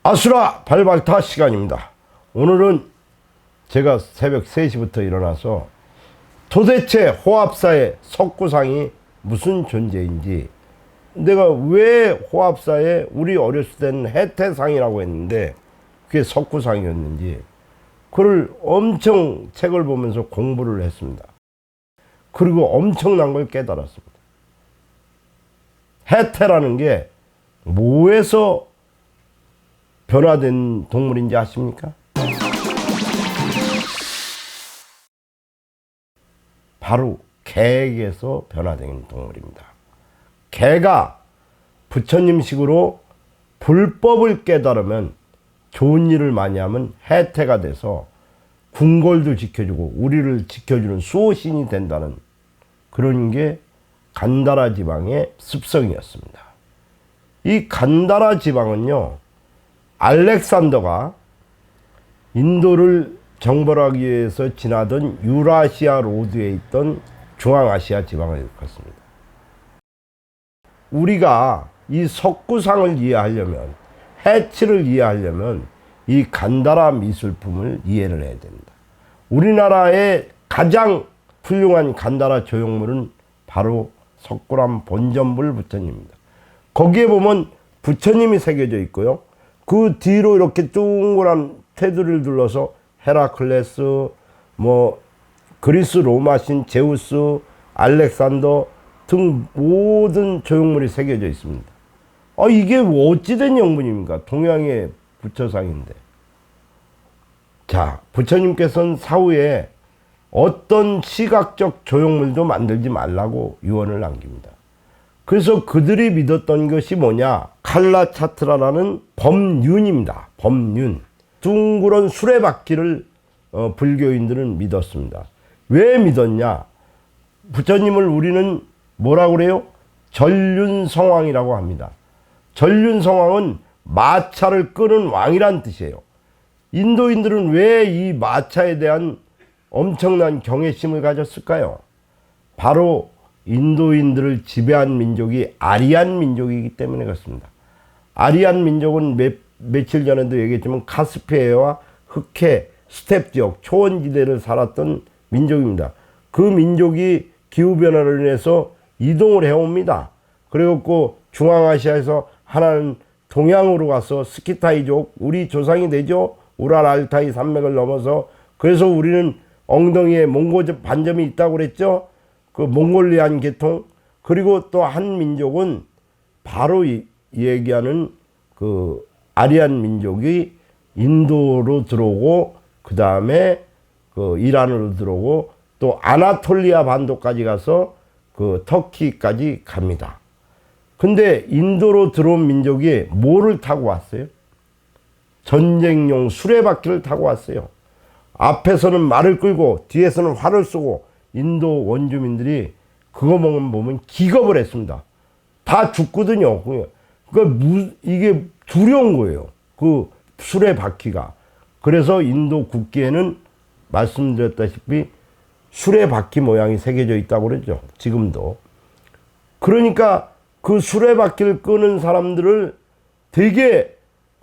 아수라 발발타 시간입니다. 오늘은 제가 새벽 3시부터 일어나서 도대체 호합사의 석구상이 무슨 존재인지, 내가 왜 호합사에 우리 어렸을 때는 해태상이라고 했는데 그게 석구상이었는지, 그걸 엄청 책을 보면서 공부를 했습니다. 그리고 엄청난 걸 깨달았습니다. 해태라는 게 뭐에서 변화된 동물인지 아십니까? 바로 개에게서 변화된 동물입니다. 개가 부처님식으로 불법을 깨달으면, 좋은 일을 많이 하면 해태가 돼서 궁궐도 지켜주고 우리를 지켜주는 수호신이 된다는 그런 게 간다라 지방의 습성이었습니다. 이 간다라 지방은요, 알렉산더가 인도를 정벌하기 위해서 지나던 유라시아 로드에 있던 중앙아시아 지방을 일컫습니다. 우리가 이 석구상을 이해하려면, 해치를 이해하려면 이 간다라 미술품을 이해를 해야 됩니다. 우리나라의 가장 훌륭한 간다라 조형물은 바로 석굴암 본전불 부처님입니다. 거기에 보면 부처님이 새겨져 있고요, 그 뒤로 이렇게 둥그란 테두리를 둘러서 헤라클레스, 그리스 로마신 제우스, 알렉산더 등 모든 조형물이 새겨져 있습니다. 이게 어찌된 영문입니까? 동양의 부처상인데. 자, 부처님께서는 사후에 어떤 시각적 조형물도 만들지 말라고 유언을 남깁니다. 그래서 그들이 믿었던 것이 뭐냐? 칼라차트라라는 법륜입니다. 법륜. 둥그런 수레바퀴를 불교인들은 믿었습니다. 왜 믿었냐? 부처님을 우리는 뭐라고 그래요? 전륜성왕이라고 합니다. 전륜성왕은 마차를 끄는 왕이란 뜻이에요. 인도인들은 왜 이 마차에 대한 엄청난 경외심을 가졌을까요? 바로 인도인들을 지배한 민족이 아리안 민족이기 때문에 그렇습니다. 아리안 민족은 며칠 전에도 얘기했지만 카스피해와 흑해, 스텝 지역, 초원지대를 살았던 민족입니다. 그 민족이 기후변화로 인해서 이동을 해옵니다. 그래갖고 중앙아시아에서 하나는 동양으로 가서 스키타이족, 우리 조상이 되죠. 우랄 알타이 산맥을 넘어서. 그래서 우리는 엉덩이에 몽고 반점이 있다고 그랬죠. 그 몽골리안 계통. 그리고 또 한 민족은 바로 얘기하는 그 아리안 민족이 인도로 들어오고, 그 다음에 그 이란으로 들어오고, 또 아나톨리아 반도까지 가서 그 터키까지 갑니다. 근데 인도로 들어온 민족이 뭐를 타고 왔어요? 전쟁용 수레바퀴를 타고 왔어요. 앞에서는 말을 끌고 뒤에서는 활을 쏘고, 인도 원주민들이 그거 보면 기겁을 했습니다. 다 죽거든요. 그러니까 이게 두려운 거예요, 그 수레바퀴가. 그래서 인도 국기에는 말씀드렸다시피 수레바퀴 모양이 새겨져 있다고 그러죠, 지금도. 그러니까 그 수레바퀴를 끄는 사람들을 되게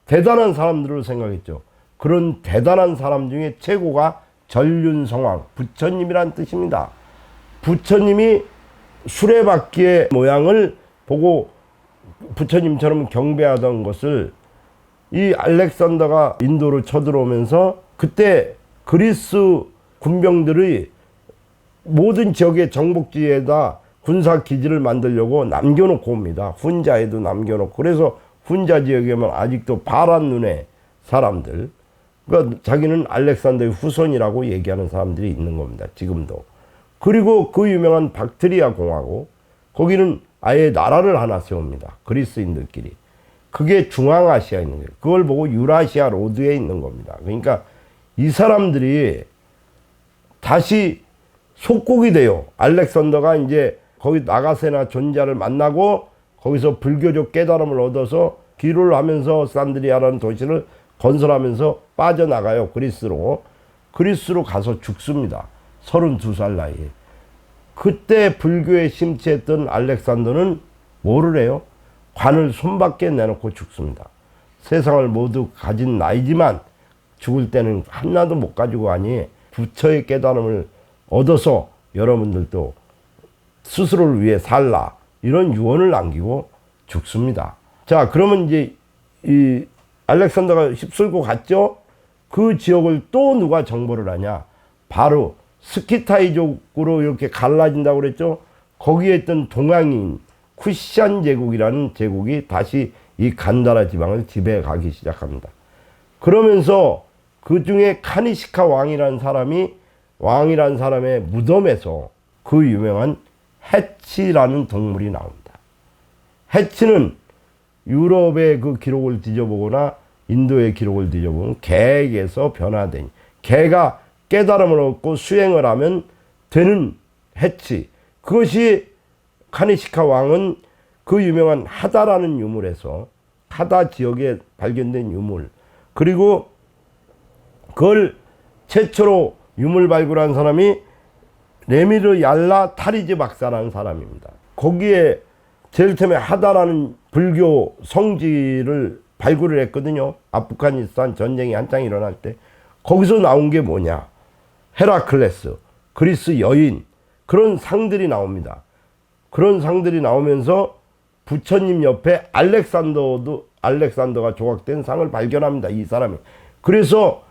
대단한 사람들로 생각했죠. 그런 대단한 사람 중에 최고가 전륜성왕, 부처님이란 뜻입니다. 부처님이 수레바퀴의 모양을 보고 부처님처럼 경배하던 것을 이 알렉산더가 인도로 쳐들어오면서, 그때 그리스 군병들이 모든 지역의 정복지에다 군사기지를 만들려고 남겨놓고 옵니다. 훈자에도 남겨놓고. 그래서 훈자 지역에만 아직도 파란 눈의 사람들, 그러니까 자기는 알렉산더의 후손이라고 얘기하는 사람들이 있는 겁니다, 지금도. 그리고 그 유명한 박트리아 공화국, 거기는 아예 나라를 하나 세웁니다, 그리스인들끼리. 그게 중앙아시아에 있는 거예요. 그걸 보고 유라시아 로드에 있는 겁니다. 그러니까 이 사람들이 다시 속국이 돼요. 알렉산더가 이제 거기 나가세나 존자를 만나고 거기서 불교적 깨달음을 얻어서 기로를 하면서 산드리아라는 도시를 건설하면서 빠져나가요, 그리스로. 그리스로 가서 죽습니다, 32살 나이에. 그때 불교에 심취했던 알렉산더는 뭐를 해요? 관을 손밖에 내놓고 죽습니다. 세상을 모두 가진 나이지만 죽을 때는 하나도 못 가지고 가니 부처의 깨달음을 얻어서 여러분들도 스스로를 위해 살라, 이런 유언을 남기고 죽습니다. 자, 그러면 이제 이 알렉산더가 휩쓸고 갔죠. 그 지역을 또 누가 정벌을 하냐? 바로 스키타이족으로 이렇게 갈라진다고 그랬죠. 거기에 있던 동양인 쿠시안 제국이라는 제국이 다시 이 간다라 지방을 지배해 가기 시작합니다. 그러면서 그 중에 카니시카 왕이라는 사람의 무덤에서 그 유명한 해치라는 동물이 나옵니다. 해치는 유럽의 그 기록을 뒤져보거나 인도의 기록을 뒤져보면 개에게서 변화된, 개가 깨달음을 얻고 수행을 하면 되는 해치, 그것이 카니시카 왕은 그 유명한 하다라는 유물에서, 하다 지역에 발견된 유물, 그리고 그걸 최초로 유물 발굴한 사람이 레미르 얄라 타리즈 박사라는 사람입니다. 거기에 제일 처음에 하다라는 불교 성지를 발굴을 했거든요. 아프가니스탄 전쟁이 한창 일어날 때. 거기서 나온 게 뭐냐? 헤라클레스, 그리스 여인, 그런 상들이 나옵니다. 그런 상들이 나오면서 부처님 옆에 알렉산더가 조각된 상을 발견합니다. 이 사람이. 그래서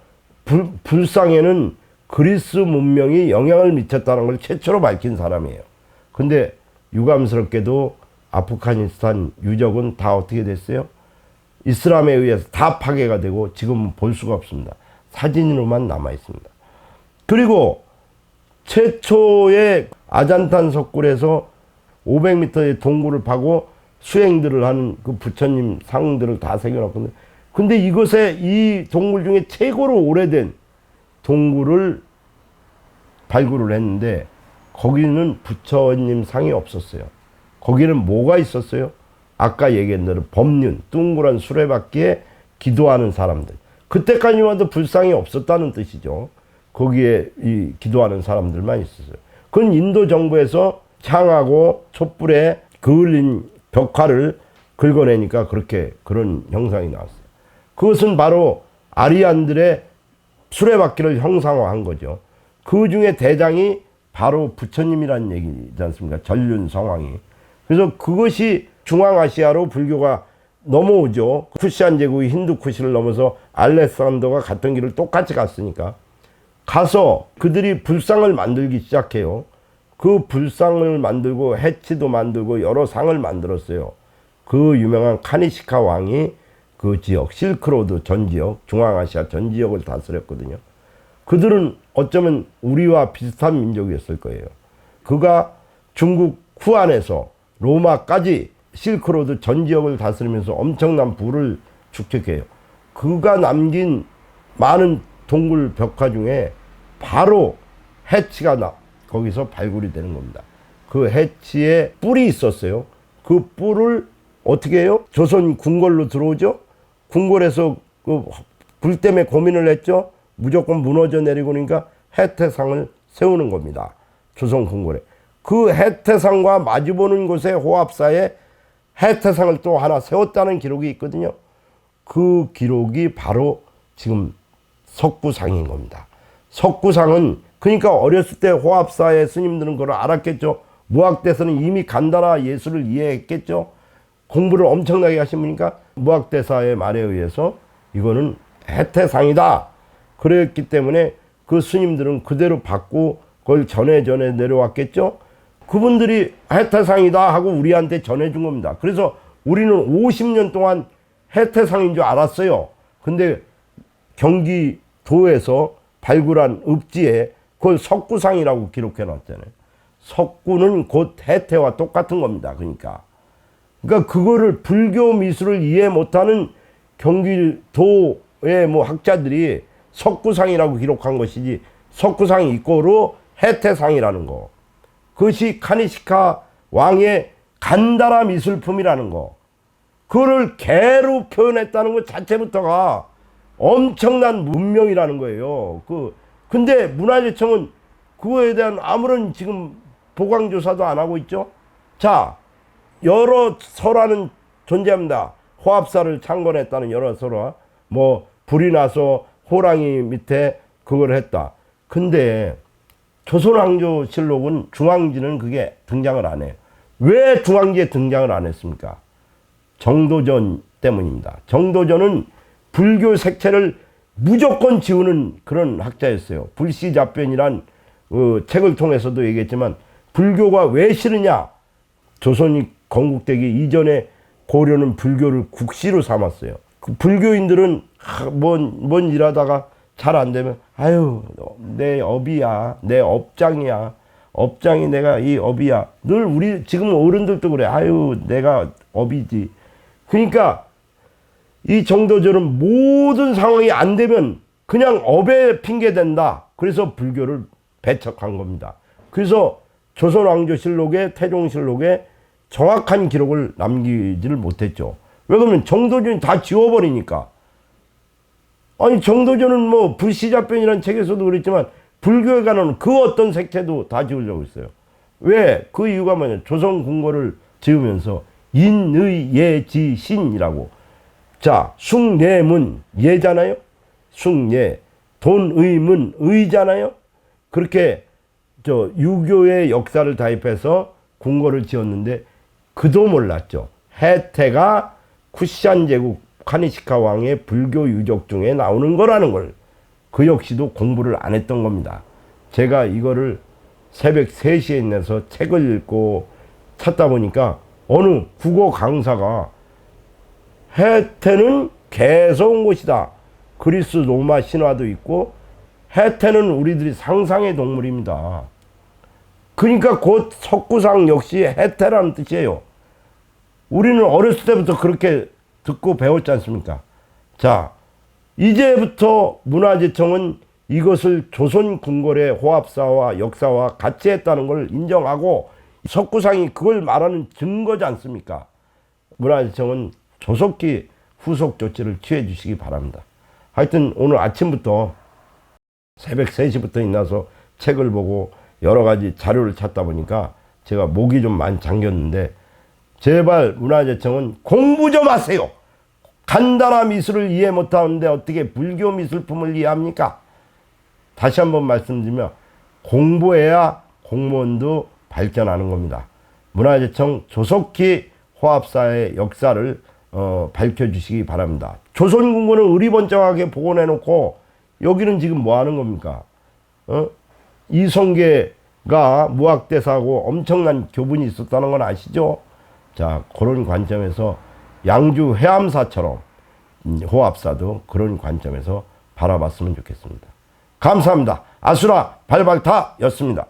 불상에는 그리스 문명이 영향을 미쳤다는 걸 최초로 밝힌 사람이에요. 근데 유감스럽게도 아프가니스탄 유적은 다 어떻게 됐어요? 이슬람에 의해서 다 파괴가 되고 지금은 볼 수가 없습니다. 사진으로만 남아 있습니다. 그리고 최초의 아잔탄 석굴에서 500m의 동굴을 파고 수행들을 하는 그 부처님 상들을 다 새겨놨거든요. 근데 이것에 이 동굴 중에 최고로 오래된 동굴을 발굴을 했는데 거기는 부처님 상이 없었어요. 거기는 뭐가 있었어요? 아까 얘기한 대로 법륜, 둥그런 수레바퀴에 기도하는 사람들. 그때까지만 해도 불상이 없었다는 뜻이죠. 거기에 이 기도하는 사람들만 있었어요. 그건 인도 정부에서 창하고 촛불에 그을린 벽화를 긁어내니까 그런 형상이 나왔어요. 그것은 바로 아리안들의 수레바퀴를 형상화한 거죠. 그 중에 대장이 바로 부처님이라는 얘기지 않습니까? 전륜성왕이. 그래서 그것이 중앙아시아로 불교가 넘어오죠. 쿠시안 제국이 힌두쿠시를 넘어서 알렉산더가 갔던 길을 똑같이 갔으니까. 가서 그들이 불상을 만들기 시작해요. 그 불상을 만들고 해치도 만들고 여러 상을 만들었어요. 그 유명한 카니시카 왕이 그 지역, 실크로드 전 지역, 중앙아시아 전 지역을 다스렸거든요. 그들은 어쩌면 우리와 비슷한 민족이었을 거예요. 그가 중국 후안에서 로마까지 실크로드 전 지역을 다스리면서 엄청난 부를 축적해요. 그가 남긴 많은 동굴 벽화 중에 바로 해치가 거기서 발굴이 되는 겁니다. 그 해치에 뿔이 있었어요. 그 뿔을 어떻게 해요? 조선 궁궐로 들어오죠. 궁궐에서 그 불 때문에 고민을 했죠. 무조건 무너져 내리고 그러니까 해태상을 세우는 겁니다. 조선 궁궐에. 그 해태상과 마주보는 곳에 호합사에 해태상을 또 하나 세웠다는 기록이 있거든요. 그 기록이 바로 지금 석구상인 겁니다. 석구상은 그러니까 어렸을 때 호합사의 스님들은 그걸 알았겠죠. 무학대사는 이미 간다라 예수를 이해했겠죠. 공부를 엄청나게 하신 분이니까 무학대사의 말에 의해서 이거는 해태상이다. 그랬기 때문에 그 스님들은 그대로 받고 그걸 전해 내려왔겠죠. 그분들이 해태상이다 하고 우리한테 전해준 겁니다. 그래서 우리는 50년 동안 해태상인 줄 알았어요. 근데 경기도에서 발굴한 읍지에 그걸 석구상이라고 기록해 놨잖아요. 석구는 곧 해태와 똑같은 겁니다. 그러니까 그거를 불교 미술을 이해 못하는 경기도의 뭐 학자들이 석구상이라고 기록한 것이지, 석구상이 이꼬로 해태상이라는 거. 그것이 카니시카 왕의 간다라 미술품이라는 거. 그거를 개로 표현했다는 것 자체부터가 엄청난 문명이라는 거예요. 근데 문화재청은 그거에 대한 아무런 지금 보강조사도 안 하고 있죠. 자, 여러 설화는 존재합니다. 호합사를 창건했다는 여러 서로 뭐 불이 나서 호랑이 밑에 그걸 했다. 근데 조선왕조실록은 중앙지는 그게 등장을 안 해요. 왜 중앙지에 등장을 안 했습니까? 정도전 때문입니다. 정도전은 불교 색채를 무조건 지우는 그런 학자였어요. 불시잡변이란 책을 통해서도 얘기했지만 불교가 왜 싫으냐? 조선이 건국되기 이전에 고려는 불교를 국시로 삼았어요. 그 불교인들은 뭔 일하다가 잘 안 되면 아유 내 업이야, 내 업장이야, 업장이 내가 이 업이야. 늘 우리 지금 어른들도 그래. 아유 내가 업이지. 그러니까 이 정도저는 모든 상황이 안 되면 그냥 업에 핑계 댄다. 그래서 불교를 배척한 겁니다. 그래서 조선왕조실록에 태종실록에 정확한 기록을 남기지를 못했죠. 왜 그러면 정도전이 다 지워버리니까. 아니 정도전은 뭐 불시잡변이라는 책에서도 그랬지만 불교에 관한 그 어떤 색채도 다 지우려고 했어요. 왜? 그 이유가 뭐냐. 조선 궁궐을 지으면서 인의예지신이라고. 자, 숭례문 예잖아요. 숭례. 돈의문 의잖아요. 그렇게 유교의 역사를 다입해서 궁궐을 지었는데 그도 몰랐죠. 해태가 쿠시안 제국 카니시카 왕의 불교 유적 중에 나오는 거라는 걸 그 역시도 공부를 안 했던 겁니다. 제가 이거를 새벽 3시에 내서 책을 읽고 찾다 보니까 어느 국어 강사가 해태는 개서온 곳이다. 그리스 로마 신화도 있고 해태는 우리들이 상상의 동물입니다. 그러니까 곧 석구상 역시 해태라는 뜻이에요. 우리는 어렸을 때부터 그렇게 듣고 배웠지 않습니까? 자, 이제부터 문화재청은 이것을 조선 궁궐의 호합사와 역사와 같이 했다는 걸 인정하고 석구상이 그걸 말하는 증거지 않습니까? 문화재청은 조속히 후속 조치를 취해 주시기 바랍니다. 하여튼 오늘 아침부터 새벽 3시부터 일어나서 책을 보고 여러 가지 자료를 찾다 보니까 제가 목이 좀 많이 잠겼는데 제발 문화재청은 공부 좀 하세요. 간단한 미술을 이해 못하는데 어떻게 불교 미술품을 이해합니까? 다시 한번 말씀드리면 공부해야 공무원도 발전하는 겁니다. 문화재청 조속히 호합사의 역사를 밝혀주시기 바랍니다. 조선궁궐은 의리번쩍하게 복원해놓고 여기는 지금 뭐 하는 겁니까? 이성계가 무학대사하고 엄청난 교분이 있었다는 건 아시죠? 자, 그런 관점에서 양주 해암사처럼 호합사도 그런 관점에서 바라봤으면 좋겠습니다. 감사합니다. 아수라 발발타였습니다.